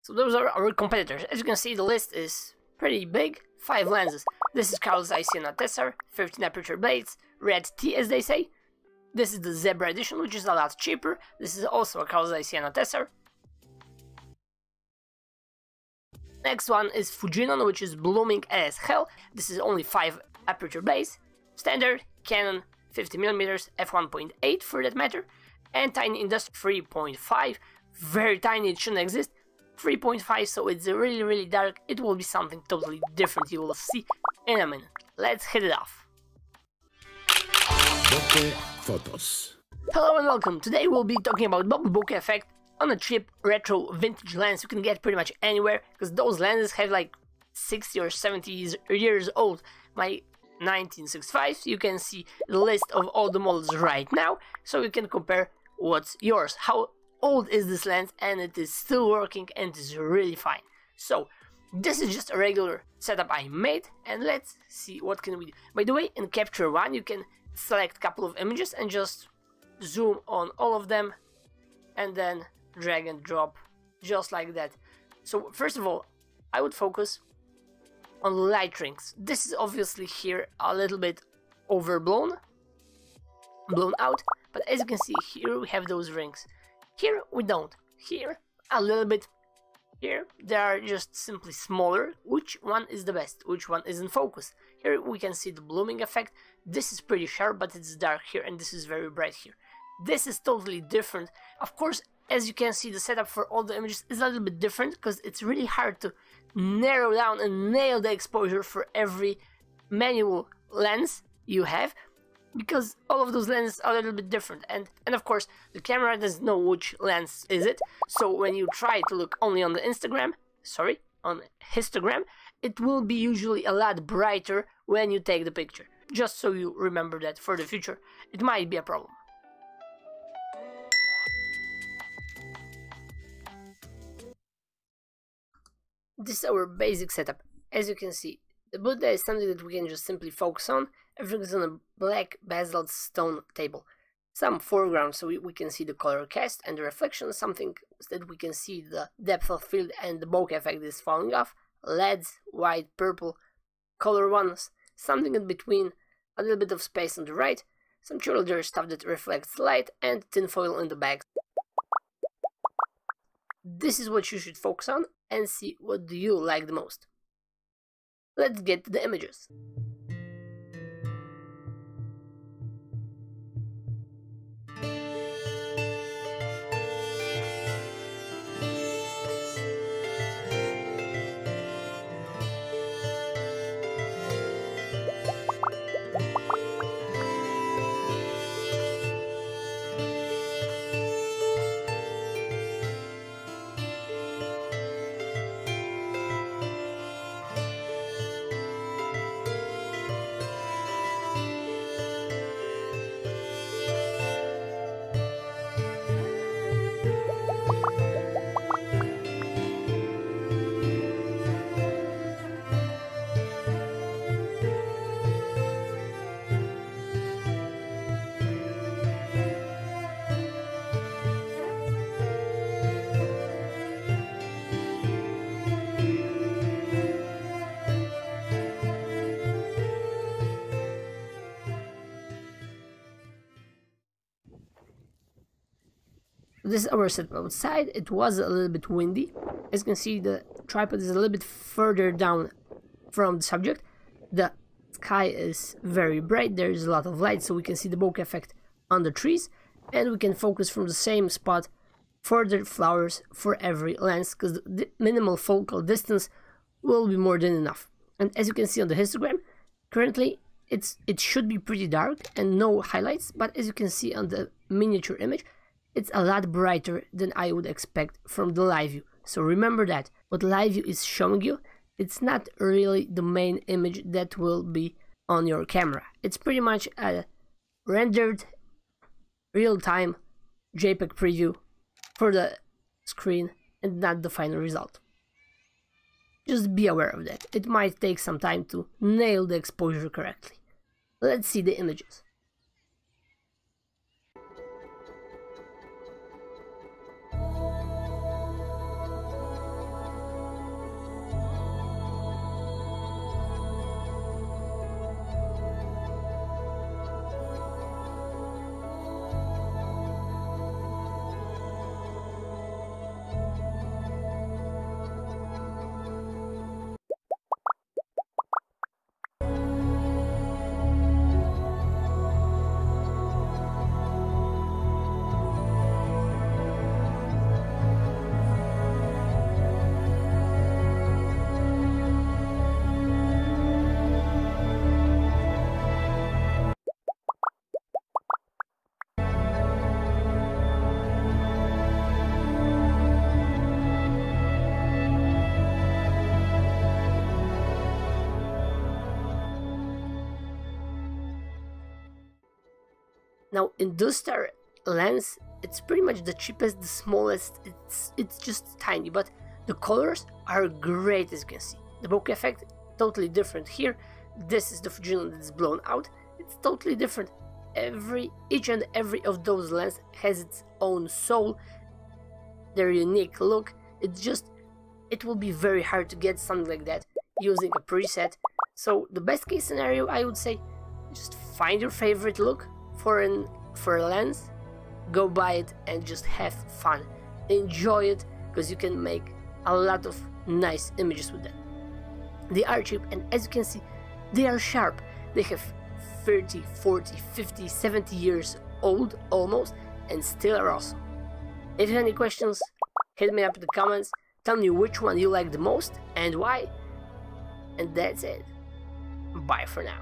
So those are our competitors. As you can see, the list is pretty big. 5 lenses. This is Carl Zeiss Your Tessar, 15 aperture blades, red T as they say. This is the Zebra edition, which is a lot cheaper. This is also a Carl Zeiss Your Tessar. Next one is Fujinon, which is blooming as hell. This is only 5 aperture blades. Standard, Canon 50mm, f1.8 for that matter. And tiny Industar 3.5. Very tiny, it shouldn't exist. 3.5, so it's really dark. It will be something totally different, you will see in a minute. Let's hit it off. Bokeh Photos. Hello and welcome. Today we'll be talking about bubble bokeh effect on a cheap retro vintage lens you can get pretty much anywhere, because those lenses have like 60 or 70 years old. My 1965, you can see the list of all the models right now, so you can compare what's yours. How old is this lens, and it is still working and is really fine. So this is just a regular setup I made, and let's see what can we do. By the way, in Capture One you can select a couple of images and just zoom on all of them and then drag and drop just like that. So first of all, I would focus on light rings. This is obviously here a little bit blown out, but as you can see here we have those rings. Here we don't. Here a little bit. Here they are just simply smaller. Which one is the best? Which one is in focus? Here we can see the blooming effect. This is pretty sharp, but it's dark here, and this is very bright here. This is totally different. Of course, as you can see, the setup for all the images is a little bit different, because it's really hard to narrow down and nail the exposure for every manual lens you have, because all of those lenses are a little bit different, and of course the camera doesn't know which lens is it. So when you try to look only on the on histogram, it will be usually a lot brighter when you take the picture. Just so you remember that for the future, it might be a problem. This is our basic setup. As you can see, the Buddha is something that we can just simply focus on. Everything is on a black basalt stone table. Some foreground so we can see the color cast and the reflection, something that we can see the depth of field and the bokeh effect is falling off. LEDs, white, purple, color ones, something in between, a little bit of space on the right, some shoulder stuff that reflects light, and tinfoil in the back. This is what you should focus on and see what do you like the most. Let's get to the images. This is our setup outside. It was a little bit windy. As you can see, the tripod is a little bit further down from the subject. The sky is very bright. There is a lot of light, so we can see the bokeh effect on the trees, and we can focus from the same spot further flowers for every lens, because the minimal focal distance will be more than enough. And as you can see on the histogram, currently it should be pretty dark and no highlights, but as you can see on the miniature image, it's a lot brighter than I would expect from the live view. So remember that what live view is showing you, it's not really the main image that will be on your camera. It's pretty much a rendered real-time JPEG preview for the screen and not the final result. Just be aware of that. It might take some time to nail the exposure correctly. Let's see the images. Now, Industar lens, it's pretty much the cheapest, the smallest, it's just tiny, but the colors are great, as you can see. The bokeh effect, totally different here. This is the Fujinon that's blown out. It's totally different. Each and every of those lenses has its own soul, their unique look. It will be very hard to get something like that using a preset. So the best case scenario, I would say, just find your favorite look for a lens, go buy it and just have fun. Enjoy it, because you can make a lot of nice images with that. They are cheap, and as you can see, they are sharp. They have 30, 40, 50, 70 years old almost, and still are awesome. If you have any questions, hit me up in the comments, tell me which one you like the most and why. And that's it. Bye for now.